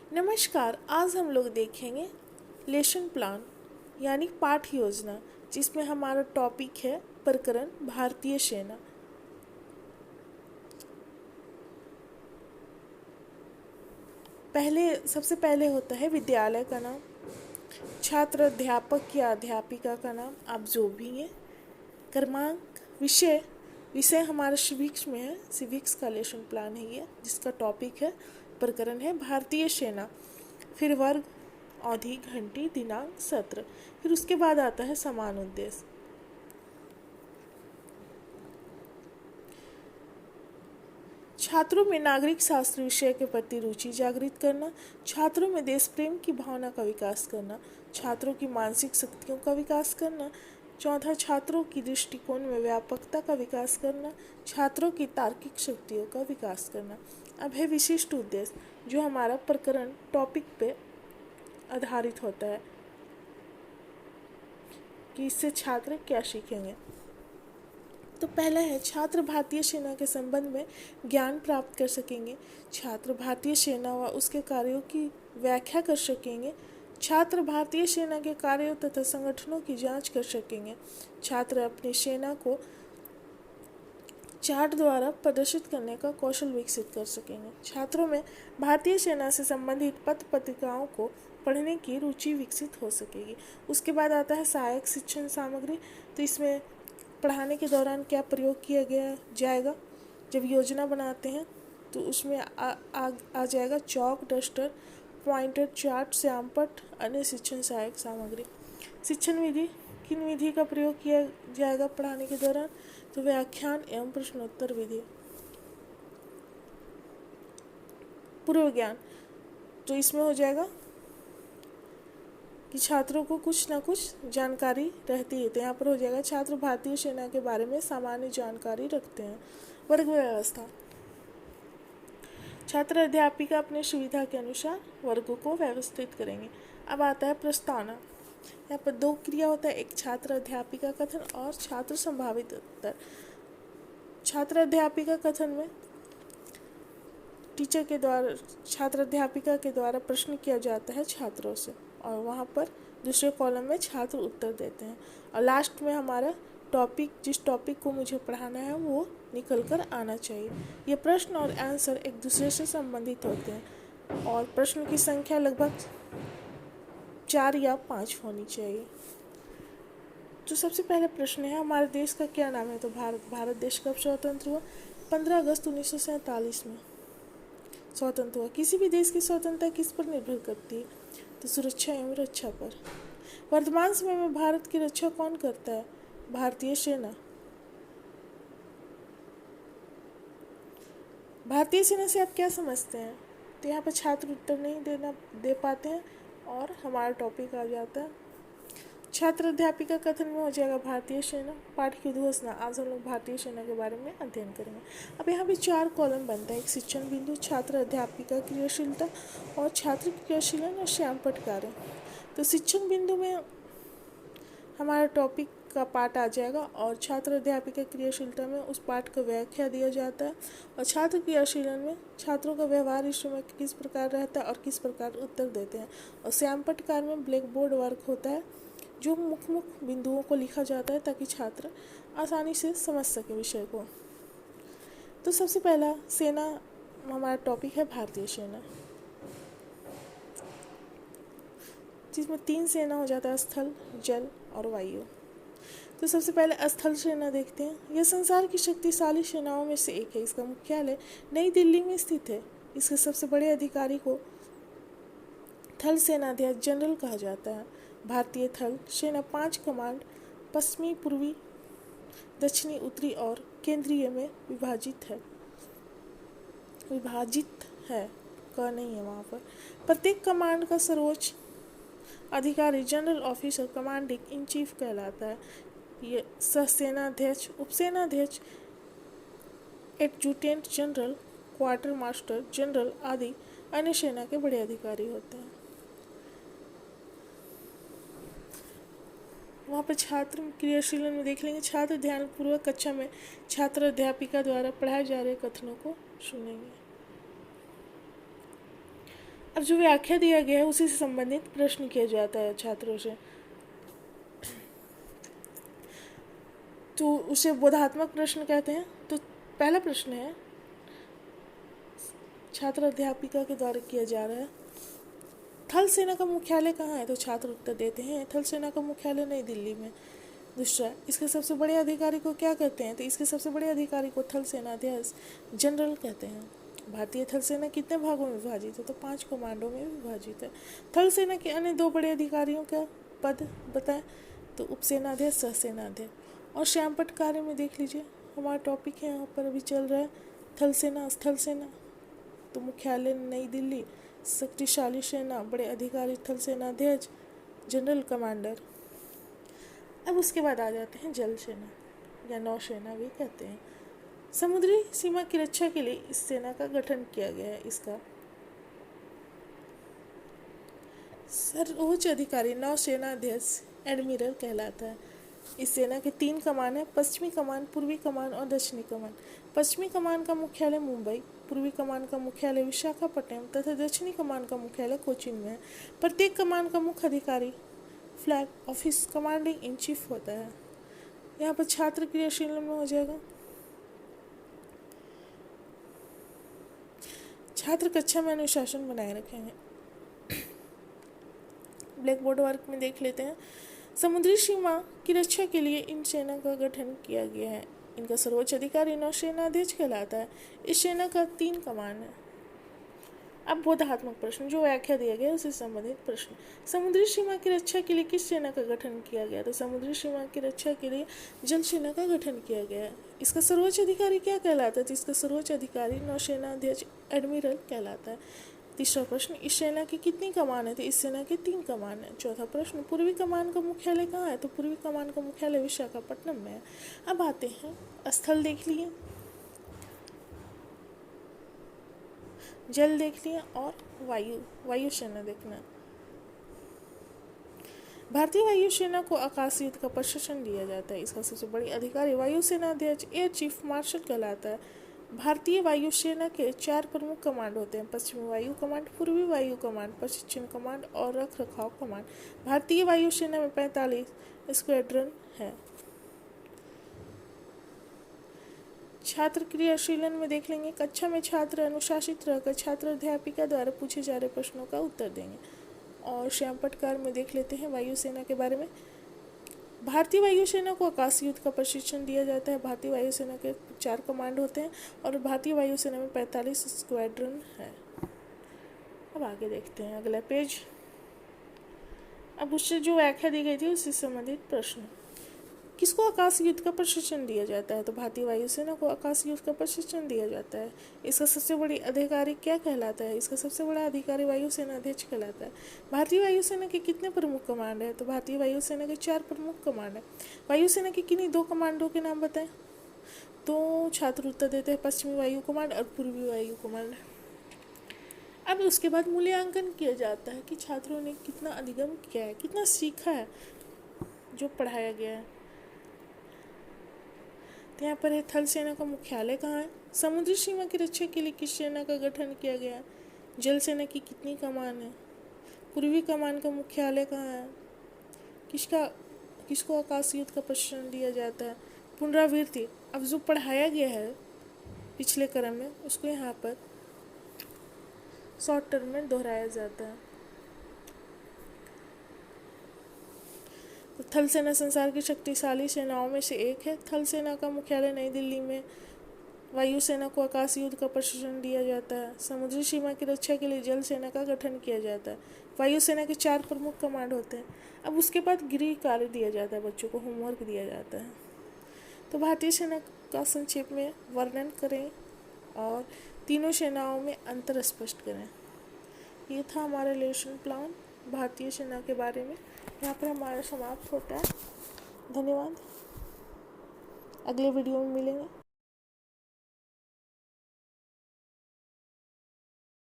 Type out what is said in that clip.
नमस्कार। आज हम लोग देखेंगे लेसन प्लान यानी पाठ योजना, जिसमें हमारा टॉपिक है प्रकरण भारतीय सेना। सबसे पहले होता है विद्यालय का नाम, छात्र अध्यापक या अध्यापिका का नाम, आप जो भी हैं, क्रमांक, विषय विषय हमारा सिविक्स में है, सिविक्स का लेसन प्लान है ये, जिसका टॉपिक है प्रकरण है भारतीय सेना। फिर वर्ग, अवधि, घंटी, दिनांक, सत्र। फिर उसके बाद आता है समान उद्देश्य। छात्रों में नागरिक शास्त्र विषय के प्रति रुचि जागृत करना, छात्रों में देश प्रेम की भावना का विकास करना, छात्रों की मानसिक शक्तियों का विकास करना। चौथा, छात्रों की दृष्टिकोण में व्यापकता का विकास करना, छात्रों की तार्किक शक्तियों का विकास करना। अब है विशिष्ट उद्देश्य, जो हमारा प्रकरण टॉपिक पे आधारित होता है कि इससे छात्र क्या सीखेंगे। तो पहला है, छात्र भारतीय सेना के संबंध में ज्ञान प्राप्त कर सकेंगे, छात्र भारतीय सेना व उसके कार्यों की व्याख्या कर सकेंगे, छात्र भारतीय सेना के कार्यों तथा संगठनों की जांच कर सकेंगे, छात्र अपनी सेना को चार्ट द्वारा प्रदर्शित करने का कौशल विकसित कर सकेंगे, छात्रों में भारतीय सेना से संबंधित पत्र पत्रिकाओं को पढ़ने की रुचि विकसित हो सकेगी। उसके बाद आता है सहायक शिक्षण सामग्री। तो इसमें पढ़ाने के दौरान क्या प्रयोग किया गया जाएगा, जब योजना बनाते हैं तो उसमें आ जाएगा चौक, डस्टर, पॉइंटर, चार्ट, श्यामपट्ट, अन्य शिक्षण सहायक सामग्री। शिक्षण विधि, किन विधि का प्रयोग किया जाएगा पढ़ाने के दौरान, तो व्याख्यान एवं प्रश्नोत्तर विधि। पूर्व ज्ञान, तो इसमें हो जाएगा कि छात्रों को कुछ ना कुछ जानकारी रहती है, तो यहाँ पर हो जाएगा छात्र भारतीय सेना के बारे में सामान्य जानकारी रखते हैं। वर्ग व्यवस्था, छात्र अध्यापिका अपने सुविधा के अनुसार वर्ग को व्यवस्थित करेंगे। अब आता है प्रस्तावना। यहाँ पर दो क्रिया होता है, एक छात्र अध्यापिका कथन और छात्र संभावित उत्तर। छात्र अध्यापिका कथन में टीचर के द्वारा, छात्र अध्यापिका के द्वारा प्रश्न किया जाता है छात्रों से, और वहाँ पर दूसरे कॉलम में छात्र उत्तर देते हैं, और लास्ट में हमारा टॉपिक, जिस टॉपिक को मुझे पढ़ाना है वो निकल कर आना चाहिए। ये प्रश्न और आंसर एक दूसरे से संबंधित होते हैं, और प्रश्न की संख्या लगभग 4 या 5 होनी चाहिए। तो सबसे पहले प्रश्न है, हमारे देश का क्या नाम है, तो भारत देश कब स्वतंत्र हुआ, 15 अगस्त 1947 में स्वतंत्र हुआ। किसी भी देश की स्वतंत्रता किस पर निर्भर करती है, तो सुरक्षा एवं रक्षा पर। वर्तमान समय में भारत की रक्षा कौन करता है, भारतीय सेना। भारतीय सेना से आप क्या समझते हैं, तो यहाँ पर छात्र उत्तर नहीं दे पाते हैं और हमारा टॉपिक आ जाता है। छात्र अध्यापिका कथन में हो जाएगा भारतीय सेना। पाठ की उद्घोषणा, आज हम लोग भारतीय सेना के बारे में अध्ययन करेंगे। अब यहाँ पे 4 कॉलम बनता है, एक शिक्षण बिंदु, छात्र अध्यापिका क्रियाशीलता और छात्र क्रियाशीलन और श्यामपट्ट कार्य। तो शिक्षण बिंदु में हमारा टॉपिक का पाठ आ जाएगा, और छात्र अध्यापिका क्रियाशीलता में उस पाठ का व्याख्या दिया जाता है, और छात्र क्रियाशीलन में छात्रों का व्यवहार इस समय किस प्रकार रहता है और किस प्रकार उत्तर देते हैं, और श्यामपट्ट कार्य में ब्लैक बोर्ड वर्क होता है, जो मुख्य बिंदुओं को लिखा जाता है ताकि छात्र आसानी से समझ सके विषय को। तो सबसे पहला सेना, हमारा टॉपिक है भारतीय सेना, जिसमें 3 सेना हो जाता है, स्थल, जल और वायु। तो सबसे पहले स्थल सेना देखते हैं। यह संसार की शक्तिशाली सेनाओं में से एक है। इसका मुख्यालय नई दिल्ली में स्थित है। इसके सबसे बड़े अधिकारी को थल सेनाध्यक्ष जनरल कहा जाता है। भारतीय थल सेना 5 कमांड पश्चिमी, पूर्वी, दक्षिणी, उत्तरी और केंद्रीय में विभाजित है का नहीं है वहाँ पर। प्रत्येक कमांड का सर्वोच्च अधिकारी general officer commanding in chief कहलाता है। ये सहसेनाध्यक्ष, उपसेनाध्यक्ष, adjutant general, quarter master general आदि अन्य सेना के बड़े अधिकारी होते हैं। वहाँ पर छात्र क्रियाशीलन में देख लेंगे, छात्र ध्यानपूर्वक कक्षा में छात्र अध्यापिका द्वारा पढ़ाए जा रहे कथनों को सुनेंगे। अब जो व्याख्या दिया गया है उसी से संबंधित प्रश्न किया जाता है छात्रों से, तो उसे बोधात्मक प्रश्न कहते हैं। तो पहला प्रश्न है छात्र अध्यापिका के द्वारा किया जा रहा है, थल सेना का मुख्यालय कहाँ है? तो छात्र उत्तर देते हैं थल सेना का मुख्यालय नई दिल्ली में। दूसरा, इसके सबसे बड़े अधिकारी को क्या कहते हैं? तो इसके सबसे बड़े अधिकारी को थल सेनाध्यक्ष जनरल कहते हैं। भारतीय थल सेना कितने भागों में विभाजित है? तो 5 कमांडों में विभाजित है। थल सेना के अन्य 2 बड़े अधिकारियों का पद बताएं? तो उपसेनाध्यक्ष, सहसेनाध्यक्ष। और श्यामपट्ट कार्य में देख लीजिए, हमारा टॉपिक है यहाँ पर अभी चल रहा है थल सेना, स्थल सेना। तो मुख्यालय नई दिल्ली, शक्तिशाली सेना, बड़े अधिकारी थल सेनाध्यक्ष, जनरल कमांडर। अब उसके बाद आ जाते हैं जल सेना या नौसेना भी कहते हैं। समुद्री सीमा की रक्षा के लिए इस सेना का गठन किया गया है। इसका सर्वोच्च अधिकारी नौसेनाध्यक्ष एडमिरल कहलाता है। इस सेना के 3 कमान है, पश्चिमी कमान, पूर्वी कमान और दक्षिणी कमान। पश्चिमी कमान का मुख्यालय मुंबई, पूर्वी कमान का मुख्यालय विशाखापट्टनम तथा दक्षिणी कमान का मुख्यालय कोचीन में है। प्रत्येक कमान का मुख्य अधिकारी flag office commanding in chief होता है। यहाँ पर छात्र क्रियाशील में हो जाएगा। छात्र कक्षा में अनुशासन बनाए रखेंगे। ब्लैक बोर्ड वर्क में देख लेते हैं। समुद्री सीमा की रक्षा के लिए इन सेना का गठन किया गया है। इनका सर्वोच्च अधिकारी नौसेनाध्यक्ष कहलाता है। इस सेना का 3 कमान है। अब बोधात्मक प्रश्न, जो व्याख्या दिया गया उससे संबंधित प्रश्न। समुद्री सीमा की रक्षा के लिए किस सेना का गठन किया गया? तो समुद्री सीमा की रक्षा के लिए जल सेना का गठन किया गया है। इसका सर्वोच्च अधिकारी क्या कहलाता है? तो इसका सर्वोच्च अधिकारी नौसेनाध्यक्ष एडमिरल कहलाता है। तीसरा प्रश्न, इस सेना की कितनी कमान है? तो इस सेना की 3 कमान है। चौथा प्रश्न, पूर्वी कमान का मुख्यालय कहाँ है? तो पूर्वी कमान का मुख्यालय विशाखापट्टनम में है। अब आते हैं स्थल देख लिए, जल देख लिया और वायु सेना देखना। भारतीय वायुसेना को आकाश युद्ध का प्रशिक्षण दिया जाता है। इसका सबसे बड़ी अधिकारी वायुसेना अध्यक्ष एयर चीफ मार्शल कहलाता है। भारतीय वायुसेना के 4 प्रमुख कमांड होते हैं, पश्चिमी वायु कमांड, पूर्वी वायु कमांड, पश्चिम कमांड और रख रखाव कमांड। भारतीय वायुसेना में 45 स्क्वाड्रन है। छात्र क्रियाशीलन में देख लेंगे। कक्षा में छात्र अनुशासित रहकर छात्र अध्यापिका द्वारा पूछे जा रहे प्रश्नों का उत्तर देंगे। और श्यामपटकार में देख लेते हैं वायुसेना के बारे में। भारतीय वायुसेना को आकाश युद्ध का प्रशिक्षण दिया जाता है। भारतीय वायुसेना के 4 कमांड होते हैं और भारतीय वायुसेना में 45 स्क्वाड्रन है। अब आगे देखते हैं अगला पेज। अब उससे जो व्याख्या दी गई थी उससे संबंधित प्रश्न। किसको आकाश युद्ध का प्रशिक्षण दिया जाता है? तो भारतीय वायुसेना को आकाश युद्ध का प्रशिक्षण दिया जाता है। इसका सबसे बड़ी अधिकारी क्या कहलाता है? इसका सबसे बड़ा अधिकारी वायुसेना अध्यक्ष कहलाता है। भारतीय वायुसेना के कितने प्रमुख कमांड है? तो भारतीय वायुसेना के 4 प्रमुख कमांड है। वायुसेना के किन्हीं 2 कमांडों के नाम बताएं? तो छात्र उत्तर देते हैं पश्चिमी वायु कमांड और पूर्वी वायु कमांड। अब उसके बाद मूल्यांकन किया जाता है कि छात्रों ने कितना अधिगम किया है, कितना सीखा है जो पढ़ाया गया है। तो यहाँ पर है थल सेना का मुख्यालय कहाँ है? समुद्री सीमा की रक्षा के लिए किस सेना का गठन किया गया? जल सेना की कितनी कमान है? पूर्वी कमान का मुख्यालय कहाँ है? किसको आकाश युद्ध का प्रशिक्षण दिया जाता है? पुनरावृत्ति, अब जो पढ़ाया गया है पिछले क्रम में उसको यहाँ पर शॉर्ट टर्म में दोहराया जाता है। तो थल सेना संसार की शक्तिशाली सेनाओं में से एक है। थल सेना का मुख्यालय नई दिल्ली में। वायुसेना को आकाश युद्ध का प्रशिक्षण दिया जाता है। समुद्री सीमा की रक्षा के लिए जल सेना का गठन किया जाता है। वायुसेना के 4 प्रमुख कमांड होते हैं। अब उसके बाद गृह कार्य दिया जाता है, बच्चों को होमवर्क दिया जाता है। तो भारतीय सेना का संक्षेप में वर्णन करें और तीनों सेनाओं में अंतर स्पष्ट करें। ये था हमारा लेसन प्लान भारतीय सेना के बारे में। यहाँ पर हमारा समाप्त होता है। धन्यवाद। अगले वीडियो में मिलेंगे।